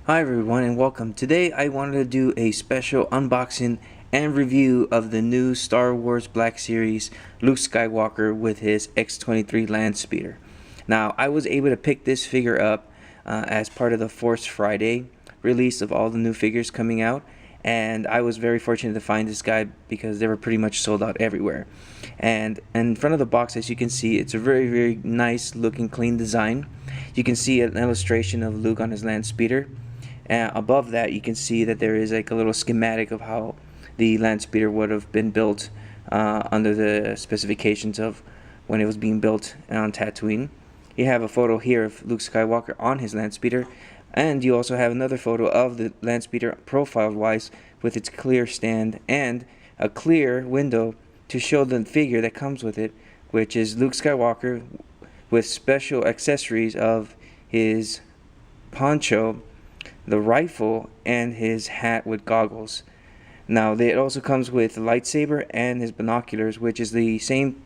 Hi everyone and welcome. Today I wanted to do a special unboxing and review of the new Star Wars Black Series Luke Skywalker with his X-23 Landspeeder. Now I was able to pick this figure up as part of the Force Friday release of all the new figures coming out, and I was very fortunate to find this guy because they were pretty much sold out everywhere. And in front of the box, as you can see, it's a very nice looking clean design. You can see an illustration of Luke on his Landspeeder. Above that, you can see that there is like a little schematic of how the Landspeeder would have been built under the specifications of when it was being built on Tatooine. You have a photo here of Luke Skywalker on his Landspeeder, and you also have another photo of the Landspeeder profile-wise with its clear stand and a clear window to show the figure that comes with it, which is Luke Skywalker with special accessories of his poncho, the rifle, and his hat with goggles. Now it also comes with a lightsaber and his binoculars, which is the same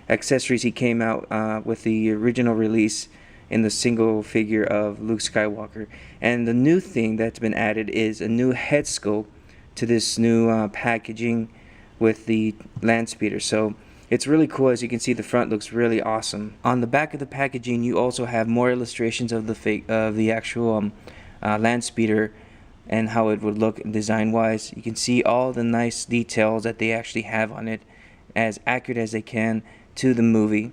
accessories he came out with the original release in the single figure of Luke Skywalker. And the new thing that's been added is a new head sculpt to this new packaging with the Landspeeder. So it's really cool. As you can see, the front looks really awesome. On the back of the packaging, you also have more illustrations of the actual Landspeeder and how it would look design-wise. You can see all the nice details that they actually have on it, as accurate as they can to the movie.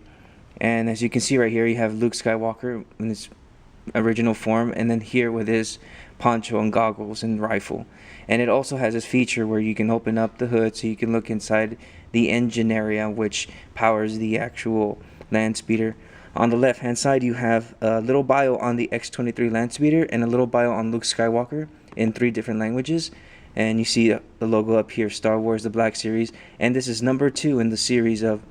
And as you can see right here, you have Luke Skywalker in his original form, and then here with his poncho and goggles and rifle. And it also has this feature where you can open up the hood so you can look inside the engine area, which powers the actual Landspeeder. On the left hand side, you have a little bio on the X-23 Landspeeder and a little bio on Luke Skywalker in 3 different languages. And you see the logo up here, Star Wars the Black Series, and this is number 2 in the series of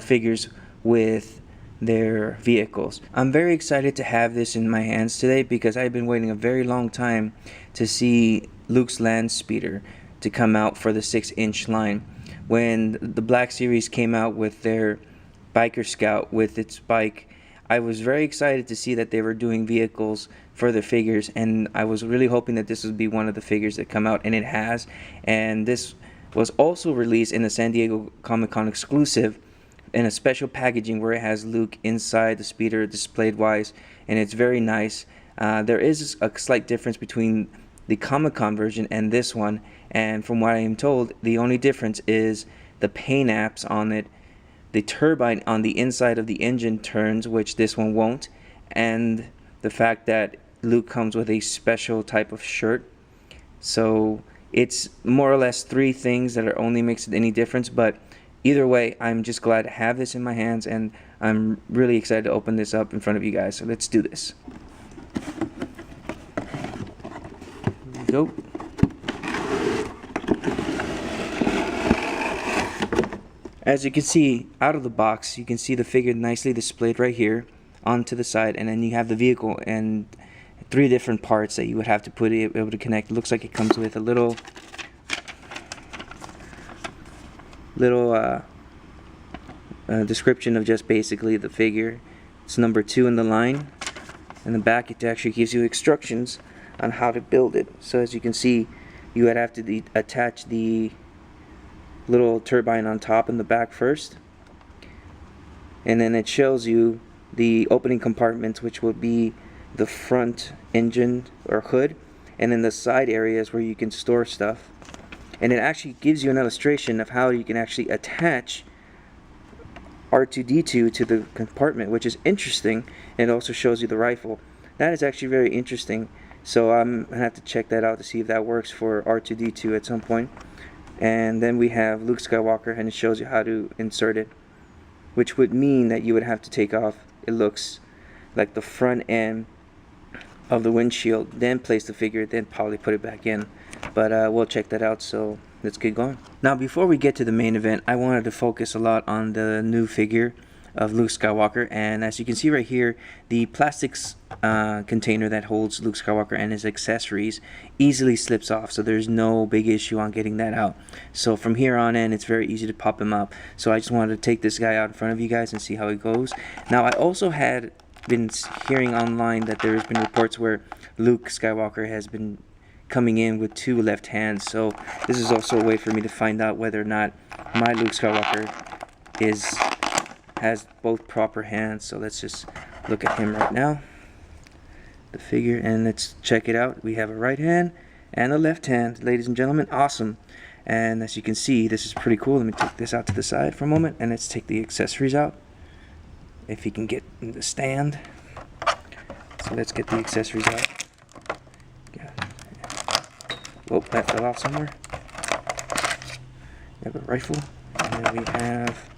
figures with their vehicles. I'm very excited to have this in my hands today because I've been waiting a very long time to see Luke's Landspeeder to come out for the 6-inch line. When the Black Series came out with their Biker Scout with its bike, I was very excited to see that they were doing vehicles for the figures, and I was really hoping that this would be one of the figures that come out, and it has. And this was also released in a San Diego Comic-Con exclusive in a special packaging where it has Luke inside the speeder displayed wise, and it's very nice. There is a slight difference between the Comic-Con version and this one, and from what I am told, the only difference is the paint apps on it. The turbine on the inside of the engine turns, which this one won't, and the fact that Luke comes with a special type of shirt. So it's more or less 3 things that are only makes any difference, but either way, I'm just glad to have this in my hands, and I'm really excited to open this up in front of you guys. So let's do this. Here we go. As you can see out of the box, you can see the figure nicely displayed right here onto the side, and then you have the vehicle and 3 different parts that you would have to be able to connect. It looks like it comes with a little description of just basically the figure. It's number 2 in the line. In the back, it actually gives you instructions on how to build it. So as you can see, you would have to attach the little turbine on top and the back first, and then it shows you the opening compartments, which would be the front engine or hood, and then the side areas where you can store stuff. And it actually gives you an illustration of how you can actually attach R2-D2 to the compartment, which is interesting, and it also shows you the rifle. That is actually very interesting, so I'm gonna have to check that out to see if that works for R2-D2 at some point. And then we have Luke Skywalker, and it shows you how to insert it, which would mean that you would have to take off, it looks like, the front end of the windshield, then place the figure, then probably put it back in. But we'll check that out, so let's get going. Now before we get to the main event, I wanted to focus a lot on the new figure of Luke Skywalker, and as you can see right here, the plastics container that holds Luke Skywalker and his accessories easily slips off, so there's no big issue on getting that out. So from here on in, it's very easy to pop him up. So I just wanted to take this guy out in front of you guys and see how it goes. Now I also had been hearing online that there's been reports where Luke Skywalker has been coming in with 2 left hands. So this is also a way for me to find out whether or not my Luke Skywalker has both proper hands. So let's just look at him right now, the figure, and let's check it out. We have a right hand and a left hand, ladies and gentlemen. Awesome. And as you can see, this is pretty cool. Let me take this out to the side for a moment, and let's take the accessories out, if you can get in the stand. So let's get the accessories out. Oh, that fell off somewhere. We have a rifle, and then we have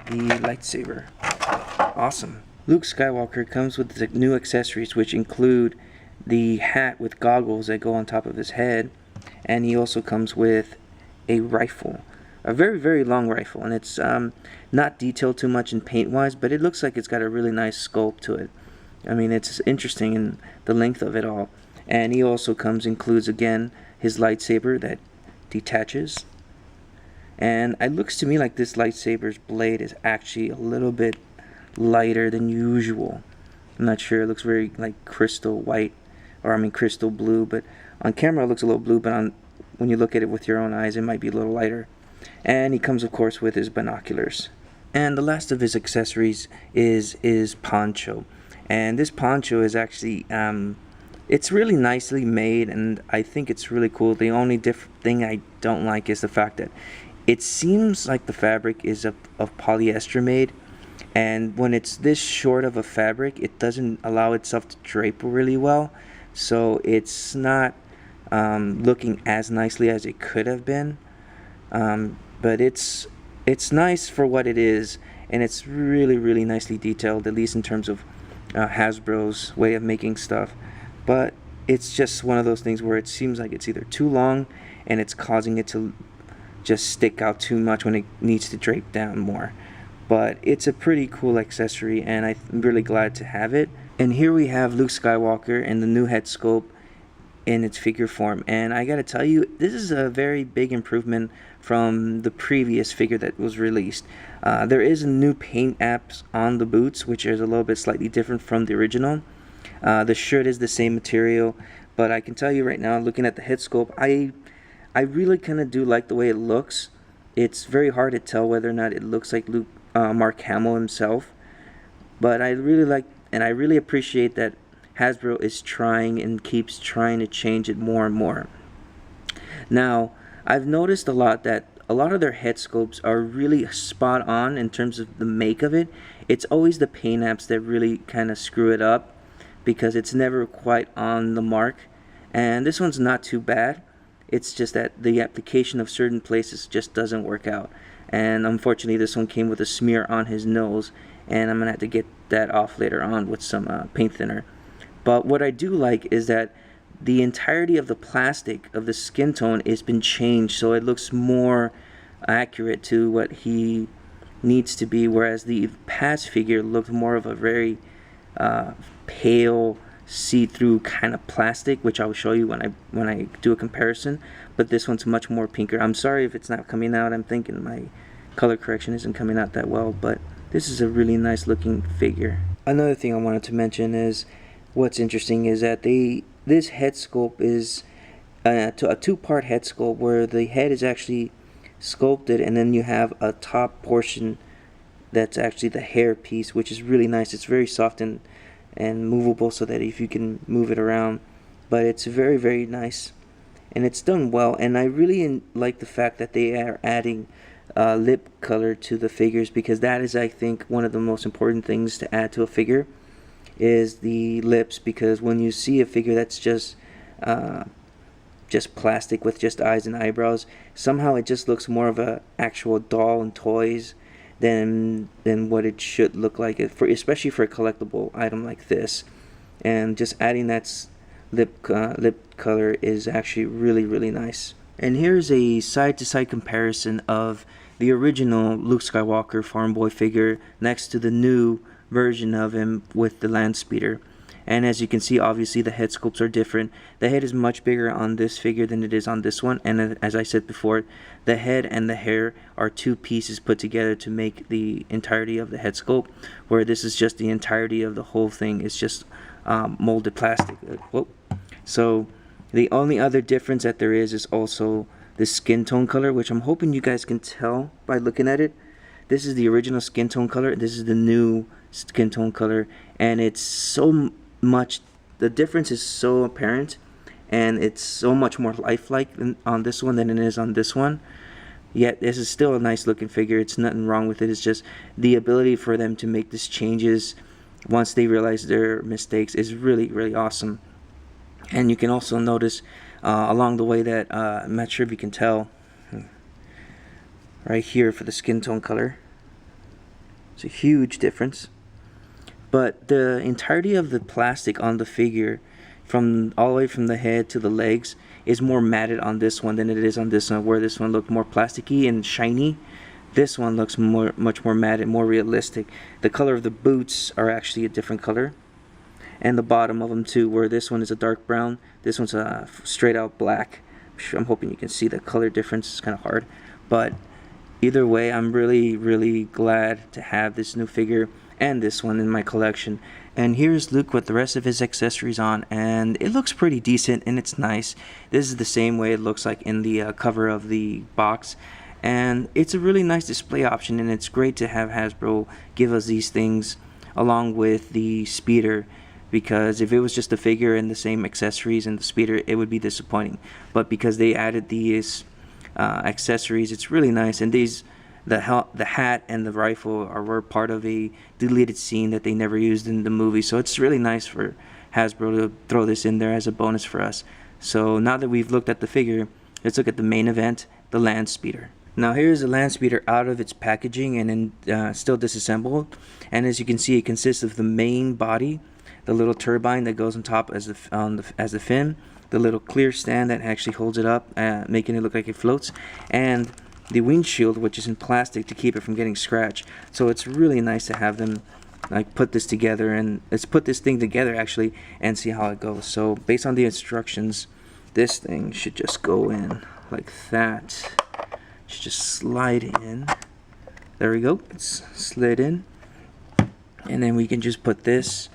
the lightsaber. Awesome. Luke Skywalker comes with the new accessories, which include the hat with goggles that go on top of his head, and he also comes with a rifle, a very, very long rifle, and it's not detailed too much in paint wise, but it looks like it's got a really nice sculpt to it. I mean, it's interesting in the length of it all. And he also includes again his lightsaber that detaches, and it looks to me like this lightsaber's blade is actually a little bit lighter than usual. I'm not sure, it looks very like crystal white, or I mean crystal blue, but on camera it looks a little blue, but when you look at it with your own eyes it might be a little lighter. And he comes of course with his binoculars. And the last of his accessories is poncho, and this poncho is actually it's really nicely made, and I think it's really cool. The only thing I don't like is the fact that it seems like the fabric is of polyester made, and when it's this short of a fabric, it doesn't allow itself to drape really well, so it's not looking as nicely as it could have been, but it's nice for what it is, and it's really, really nicely detailed, at least in terms of Hasbro's way of making stuff. But it's just one of those things where it seems like it's either too long and it's causing it to just stick out too much when it needs to drape down more. But it's a pretty cool accessory, and I'm really glad to have it. And here we have Luke Skywalker and the new head sculpt in its figure form, and I gotta tell you, this is a very big improvement from the previous figure that was released. There is a new paint apps on the boots, which is a little bit slightly different from the original. The shirt is the same material, but I can tell you right now, looking at the head sculpt, I really kind of do like the way it looks. It's very hard to tell whether or not it looks like Mark Hamill himself, but I really like, and I really appreciate that Hasbro is trying and keeps trying to change it more and more. Now, I've noticed a lot that a lot of their head sculpts are really spot on in terms of the make of it. It's always the paint apps that really kind of screw it up, because it's never quite on the mark. And this one's not too bad. It's just that the application of certain places just doesn't work out. And unfortunately, this one came with a smear on his nose, and I'm gonna have to get that off later on with some paint thinner. But what I do like is that the entirety of the plastic of the skin tone has been changed, so it looks more accurate to what he needs to be, whereas the past figure looked more of a very pale, see-through kind of plastic, which I'll show you when I do a comparison. But this one's much more pinker. I'm sorry if it's not coming out. I'm thinking my color correction isn't coming out that well, but this is a really nice looking figure. Another thing I wanted to mention is, what's interesting is that this head sculpt is a two-part head sculpt, where the head is actually sculpted, and then you have a top portion that's actually the hair piece, which is really nice. It's very soft and movable, so that if you can move it around, but it's very, very nice, and it's done well. And I really like the fact that they are adding lip color to the figures, because that is, I think, one of the most important things to add to a figure is the lips, because when you see a figure that's just plastic with just eyes and eyebrows, somehow it just looks more of a actual doll and toys than what it should look like, especially for a collectible item like this. And just adding that lip color is actually really, really nice. And here's a side-to-side comparison of the original Luke Skywalker farm boy figure next to the new version of him with the Landspeeder. And as you can see, obviously the head sculpts are different. The head is much bigger on this figure than it is on this one, and as I said before, the head and the hair are two pieces put together to make the entirety of the head sculpt, where this is just the entirety of the whole thing. It's just molded plastic. Whoa. So the only other difference that there is also the skin tone color, which I'm hoping you guys can tell by looking at it. This is the original skin tone color. This is the new skin tone color, and it's so much, the difference is so apparent, and it's so much more lifelike on this one than it is on this one. Yet this is still a nice looking figure. It's nothing wrong with it. It's just the ability for them to make these changes once they realize their mistakes is really, really awesome. And you can also notice along the way that I'm not sure if you can tell right here for the skin tone color. It's a huge difference. But the entirety of the plastic on the figure, from all the way from the head to the legs, is more matted on this one than it is on this one, where this one looked more plasticky and shiny. This one looks much more matted, more realistic. The color of the boots are actually a different color, and the bottom of them too, where this one is a dark brown, this one's a straight out black. I'm hoping you can see the color difference. It's kind of hard, but either way, I'm really glad to have this new figure and this one in my collection. And here's Luke with the rest of his accessories on, and it looks pretty decent and it's nice. This is the same way it looks like in the cover of the box, and it's a really nice display option, and it's great to have Hasbro give us these things along with the speeder, because if it was just a figure and the same accessories and the speeder, it would be disappointing. But because they added these accessories, it's really nice. And these, the hat and the rifle were part of a deleted scene that they never used in the movie, so it's really nice for Hasbro to throw this in there as a bonus for us. So now that we've looked at the figure, let's look at the main event, the Landspeeder. Now here's the Landspeeder out of its packaging and still disassembled, and as you can see, it consists of the main body, the little turbine that goes on top as the fin, the little clear stand that actually holds it up, making it look like it floats, and the windshield, which is in plastic to keep it from getting scratched. So it's really nice to have them like put this together, and let's put this thing together actually and see how it goes. So based on the instructions, this thing should just go in like that. It should just slide in. There we go, it's slid in, and then we can just put this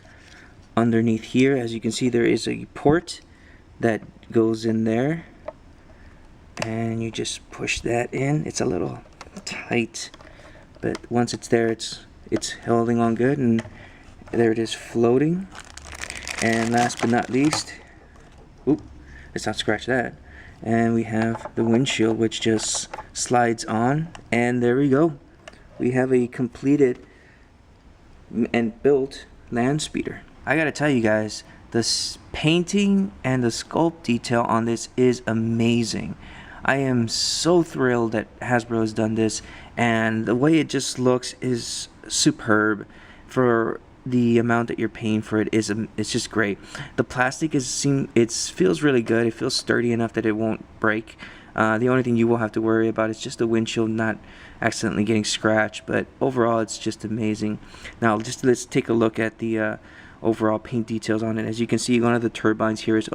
underneath here. As you can see, there is a port that goes in there, and you just push that in. It's a little tight, but once it's there, it's holding on good, and there it is floating. And last but not least, let's not scratch that, and we have the windshield, which just slides on, and there we go. We have a completed and built Landspeeder. I gotta tell you guys, the painting and the sculpt detail on this is amazing. I am so thrilled that Hasbro has done this, and the way it just looks is superb for the amount that you're paying for it. It's just great. The plastic feels really good. It feels sturdy enough that it won't break. The only thing you will have to worry about is just the windshield not accidentally getting scratched, but overall it's just amazing. Now let's take a look at the overall paint details on it. As you can see, one of the turbines here is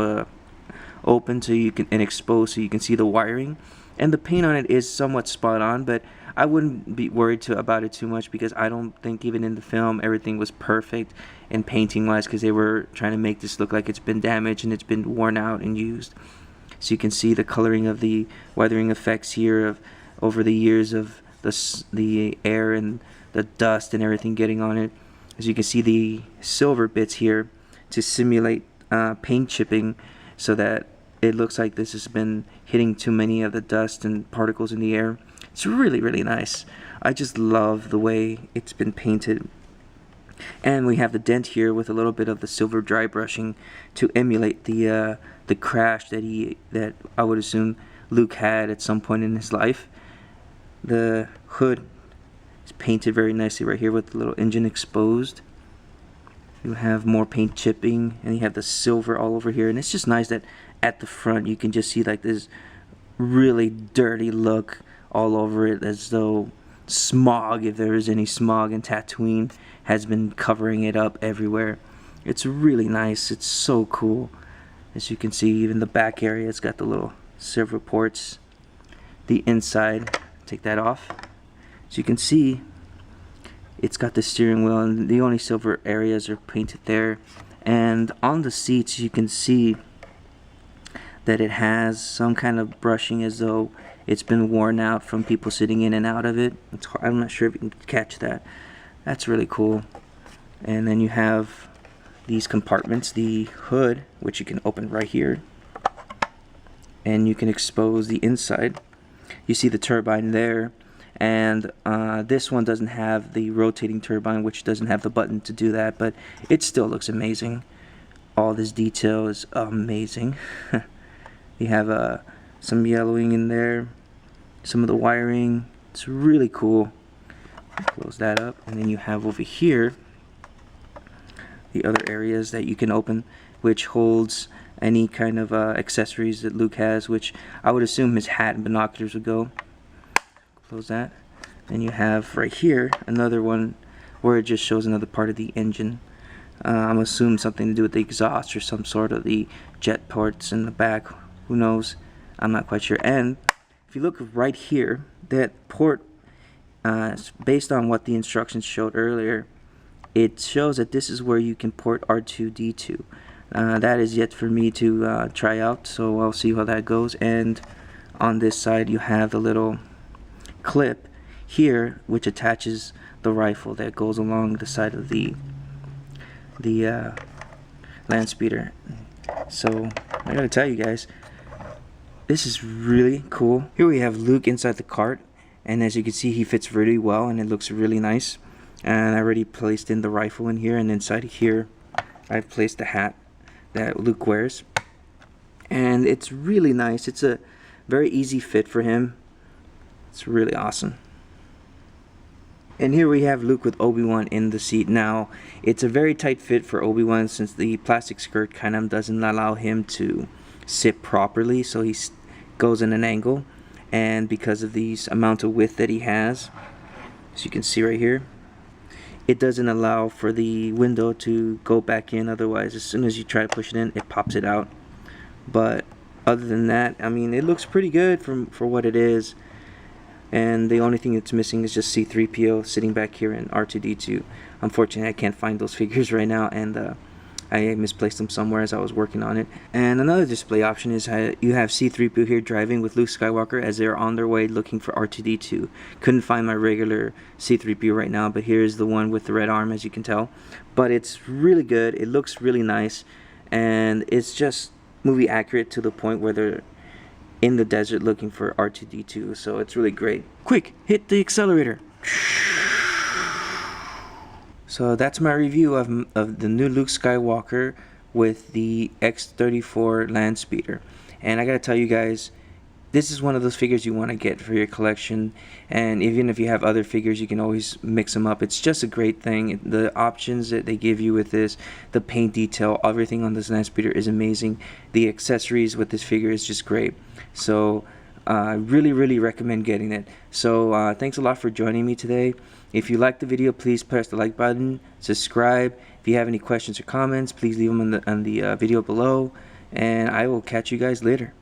open and exposed, so you can see the wiring, and the paint on it is somewhat spot on, but I wouldn't be worried about it too much, because I don't think even in the film everything was perfect in painting wise, because they were trying to make this look like it's been damaged and it's been worn out and used. So you can see the coloring of the weathering effects here over the years of the air and the dust and everything getting on it. As you can see, the silver bits here to simulate paint chipping, so that it looks like this has been hitting too many of the dust and particles in the air. It's really nice. I just love the way it's been painted. And we have the dent here with a little bit of the silver dry brushing to emulate the crash that I would assume Luke had at some point in his life. The hood is painted very nicely right here with the little engine exposed. You have more paint chipping, and you have the silver all over here, and it's just nice that at the front you can just see like this really dirty look all over it, as though smog, if there is any smog in Tatooine, has been covering it up everywhere. It's really nice. It's so cool. As you can see, even the back area, it's got the little silver ports. The inside, take that off. As you can see, it's got the steering wheel, and the only silver areas are painted there. And on the seats, you can see that it has some kind of brushing, as though it's been worn out from people sitting in and out of it. It's hard, I'm not sure if you can catch that. That's really cool. And then you have these compartments, the hood, which you can open right here, and you can expose the inside. You see the turbine there, and this one doesn't have the rotating turbine, which doesn't have the button to do that, but it still looks amazing. All this detail is amazing. You have some yellowing in there, some of the wiring. It's really cool. Close that up, and then you have over here the other areas that you can open, which holds any kind of accessories that Luke has, which I would assume his hat and binoculars would go. Close that. Then you have right here another one where it just shows another part of the engine. I'm assuming something to do with the exhaust or some sort of the jet ports in the back. Who knows? I'm not quite sure. And if you look right here, that port, based on what the instructions showed earlier, it shows that this is where you can port R2-D2. That is yet for me to try out, so I'll see how that goes. And on this side, you have the little clip here, which attaches the rifle that goes along the side of the Landspeeder. So I gotta tell you guys, this is really cool. Here we have Luke inside the cart, and as you can see, he fits really well, and it looks really nice. And I already placed in the rifle in here, and inside here I've placed the hat that Luke wears, and it's really nice. It's a very easy fit for him. It's really awesome. And here we have Luke with Obi-Wan in the seat. Now, it's a very tight fit for Obi-Wan, since the plastic skirt kind of doesn't allow him to sit properly, so he goes in an angle. And because of the amount of width that he has, as you can see right here, it doesn't allow for the window to go back in. Otherwise, as soon as you try to push it in, it pops it out. But other than that, I mean, it looks pretty good for what it is. And the only thing that's missing is just C-3PO sitting back here in R2-D2. Unfortunately, I can't find those figures right now, and I misplaced them somewhere as I was working on it. And another display option is you have C-3PO here driving with Luke Skywalker as they're on their way looking for R2-D2. Couldn't find my regular C-3PO right now, but here's the one with the red arm, as you can tell. But it's really good. It looks really nice, and it's just movie accurate to the point where they're in the desert looking for R2-D2, so it's really great. Quick, hit the accelerator. So that's my review of the new Luke Skywalker with the X-34 Landspeeder. And I gotta tell you guys, this is one of those figures you want to get for your collection, and even if you have other figures, you can always mix them up. It's just a great thing. The options that they give you with this, the paint detail, everything on this Landspeeder is amazing. The accessories with this figure is just great. So I really recommend getting it. So thanks a lot for joining me today. If you liked the video, please press the like button, subscribe. If you have any questions or comments, please leave them on the video below, and I will catch you guys later.